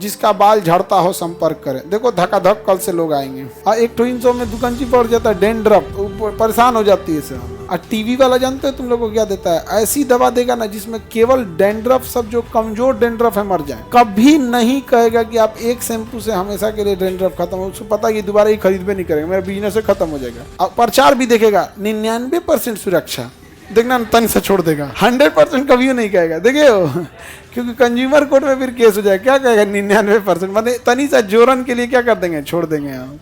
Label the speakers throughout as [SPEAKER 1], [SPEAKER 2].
[SPEAKER 1] जिसका बाल झड़ता हो संपर्क करें। देखो धकाधक कल से लोग आएंगे। और एक तो इन सौ में दुकानची पड़ जाता है डेंड्रफ, परेशान हो जाती है इससे। और टीवी वाला जानते हो तुम लोग को क्या देता है? ऐसी दवा देगा ना जिसमें केवल डेंड्रफ, सब जो कमजोर डेंड्रफ है मर जाए। कभी नहीं कहेगा कि आप एक शैम्पू से हमेशा के लिए डेंड्रफ खत्म हो। उसको पता है कि दोबारा ही खरीद भी नहीं करेगा, मेरा बिजनेस खत्म हो जाएगा। और प्रचार भी देखेगा 99% सुरक्षा, देखना तन से छोड़ देगा। 100% कभी नहीं कहेगा, देखिए क्योंकि कंज्यूमर कोर्ट में फिर केस हो जाएगा। क्या कहेगा 99%? मतलब तनी सा जोरन के लिए क्या कर देंगे, छोड़ देंगे हम।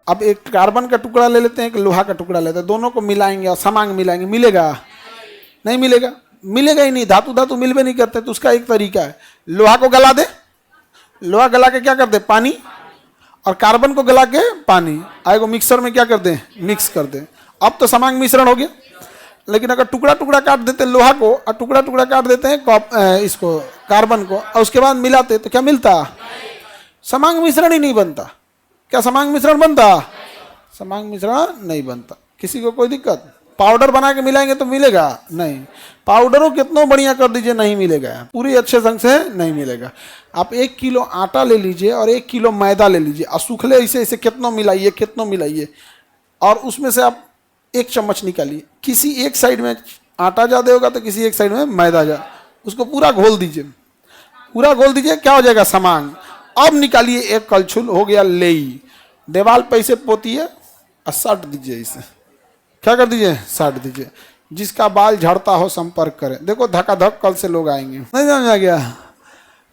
[SPEAKER 1] अब एक कार्बन का टुकड़ा ले लेते हैं, एक लोहा का टुकड़ा लेते हैं, दोनों को मिलाएंगे और समांग मिलाएंगे, मिलेगा? नहीं मिलेगा, मिलेगा ही नहीं। धातु धातु मिल भी नहीं करते। तो उसका एक तरीका है, लोहा को गला दे, लोहा गला के क्या कर दे, पानी, और कार्बन को गला के पानी, आएगा मिक्सर में क्या कर दे, मिक्स कर दे। अब तो समांग मिश्रण हो गया। लेकिन अगर टुकड़ा टुकड़ा काट देते लोहा को और टुकड़ा टुकड़ा काट देते हैं इसको कार्बन को, और उसके बाद मिलाते तो क्या मिलता? समांग मिश्रण ही नहीं बनता। क्या समांग मिश्रण बनता? समांग मिश्रण नहीं बनता। किसी को कोई दिक्कत? पाउडर बना के मिलाएंगे तो मिलेगा? नहीं। पाउडरों कितना बढ़िया कर दीजिए, नहीं मिलेगा, पूरी अच्छे ढंग से नहीं मिलेगा। आप 1 किलो आटा ले लीजिए और 1 किलो मैदा ले लीजिए और सूखले इसे कितना मिलाइए, कितना मिलाइए, और उसमें से आप 1 चम्मच निकालिए। किसी एक साइड में आटा ज़्यादा होगा तो किसी एक साइड में मैदा ज़्यादा, उसको पूरा घोल दीजिए, पूरा घोल दीजिए, क्या हो जाएगा, समांग। अब निकालिए एक कलछुल, हो गया लेई। देवाल पे इसे पोतिए और साट दीजिए। इसे क्या कर दीजिए, साट दीजिए। जिसका बाल झड़ता हो संपर्क करें। देखो धकाधक कल से लोग आएंगे। नहीं समझ आ गया?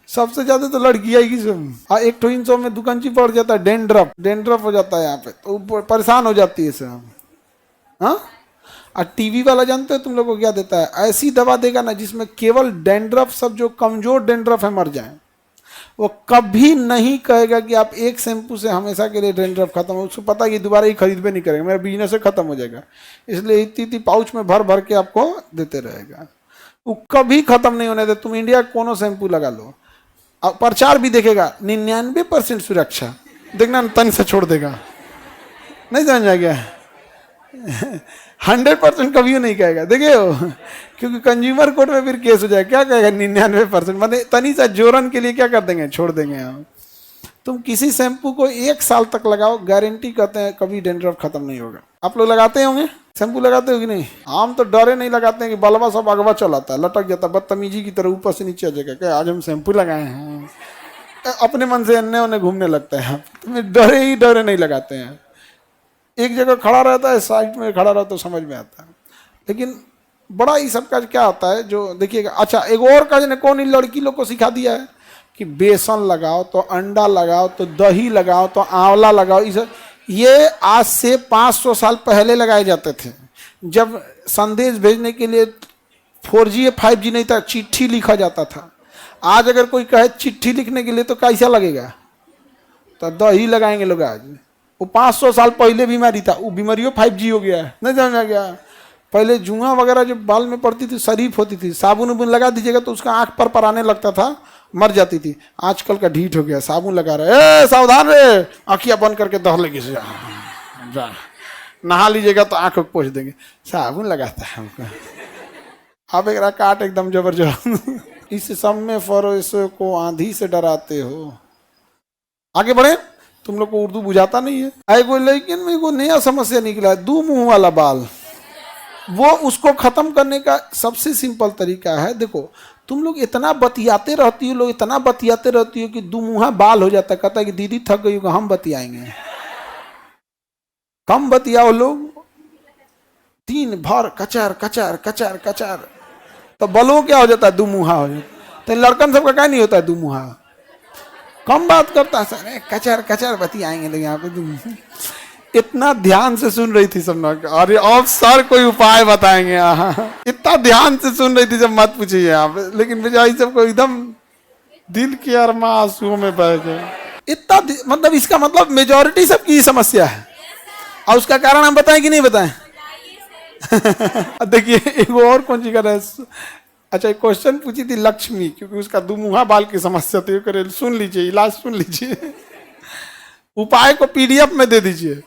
[SPEAKER 1] सबसे ज्यादा तो लड़की आएगी सब। और एक तो इन सौ में दुकानची पड़ जाता है डेंड्रफ, डेंड्रफ हो जाता है यहाँ पे, तो परेशान हो जाती है सब। हाँ, और टीवी वाला जानते हो तुम लोग को क्या देता है? ऐसी दवा देगा ना जिसमें केवल डेंड्रफ, सब जो कमजोर डेंड्रफ है मर जाए। वो कभी नहीं कहेगा कि आप एक शैम्पू से हमेशा के लिए डेंड्रफ खत्म हो। उसको पता है कि दोबारा ही खरीद भी नहीं करेगा, मेरा बिजनेस खत्म हो जाएगा। इसलिए इतनी पाउच में भर भर के आपको देते रहेगा। वो कभी खत्म नहीं होने दे। तुम इंडिया कोनो शैम्पू लगा लो, और प्रचार भी देखेगा 99% सुरक्षा, देखना तन से छोड़ देगा। नहीं समझ आ गया? 100% कभी नहीं कहेगा, देखिए क्योंकि कंज्यूमर कोर्ट में फिर केस हो जाएगा। क्या कहेगा 99%? मतलब तनी सा जोरन के लिए क्या कर देंगे, छोड़ देंगे हम। तुम किसी शैम्पू को 1 साल तक लगाओ, गारंटी करते हैं कभी डेंड्रफ खत्म नहीं होगा। आप लोग लगाते होंगे, शैम्पू लगाते हो कि नहीं? हम तो डरे नहीं लगाते हैं कि बलवा सब अगवा चलाता है, लटक जाता है बदतमीजी की तरह, ऊपर से नीचे आ जाएगा। क्या आज हम शैम्पू लगाए हैं, अपने मन से अन्य उन्हें घूमने लगता है। तुम्हें डरे ही डरे नहीं लगाते हैं। एक जगह खड़ा रहता है, साइड में खड़ा रहता है तो समझ में आता है। लेकिन बड़ा ही सबका क्या होता है जो देखिएगा। अच्छा, एक और काज ने कौन लड़की लोग को सिखा दिया है कि बेसन लगाओ तो अंडा लगाओ तो दही लगाओ तो आंवला लगाओ। ये आज से 500 साल पहले लगाए जाते थे, जब संदेश भेजने के लिए 4G या 5G नहीं था, चिट्ठी लिखा जाता था। आज अगर कोई कहे चिट्ठी लिखने के लिए तो कैसा लगेगा? तो दही लगाएंगे लोग आज। वो 500 साल पहले बीमारी था, वो बीमारियों 5G हो गया है। नहीं समझ आ गया? पहले जुआ वगैरह जो बाल में पड़ती थी, शरीफ होती थी, साबुन उबुन लगा दीजिएगा तो उसका आंख पर आने लगता था, मर जाती थी। आजकल का ढीठ हो गया, साबुन लगा रहे, सावधान रे, आँखियाँ बंद करके दह लेगी, जा नहा लीजिएगा तो आँख पोंछ देंगे, साबुन लगाता है हमको। अब एक काट एकदम जबरदस्त। इस सब में फरोशों को आंधी से डराते हो। आगे बढ़े। तुम लोग को उर्दू बुझाता नहीं है। आएगो लेकिन मेरे को नया समस्या निकला है, 2 मुंह वाला बाल। वो उसको खत्म करने का सबसे सिंपल तरीका है। देखो तुम लोग इतना बतियाते रहती हो, लोग इतना बतियाते रहती हो कि 2 मुंहा बाल हो जाता है। कहता है कि दीदी थक गई होगा, हम बतियाएंगे। कम बतियाओ लोग, दिन भर कचर कचर कचर कचर, तो बलो क्या हो जाता है, 2 मुंहा हो जाता है। तो लड़कन सबका क्या नहीं होता है 2 मुंहा, कम बात करता है सर, कचर कचर बतियाएंगे। लेकिन यहाँ पे इतना ध्यान से सुन रही थी सब लोग। अरे अब सर कोई उपाय बताएंगे। इतना ध्यान से सुन रही थी जब मत पूछिए यहाँ पे। लेकिन बेचारी सबको एकदम दिल की अरमा आंसुओं में बह गए। इतना मतलब इसका मतलब मेजॉरिटी सबकी समस्या है। और उसका कारण हम बताएं कि नहीं बताएं? देखिए एक और कौन सी कर रहा है। अच्छा एक क्वेश्चन पूछी थी लक्ष्मी, क्योंकि उसका दुमुहा बाल की समस्या थी, करे सुन लीजिए, इलाज सुन लीजिए। उपाय को पीडीएफ में दे दीजिए।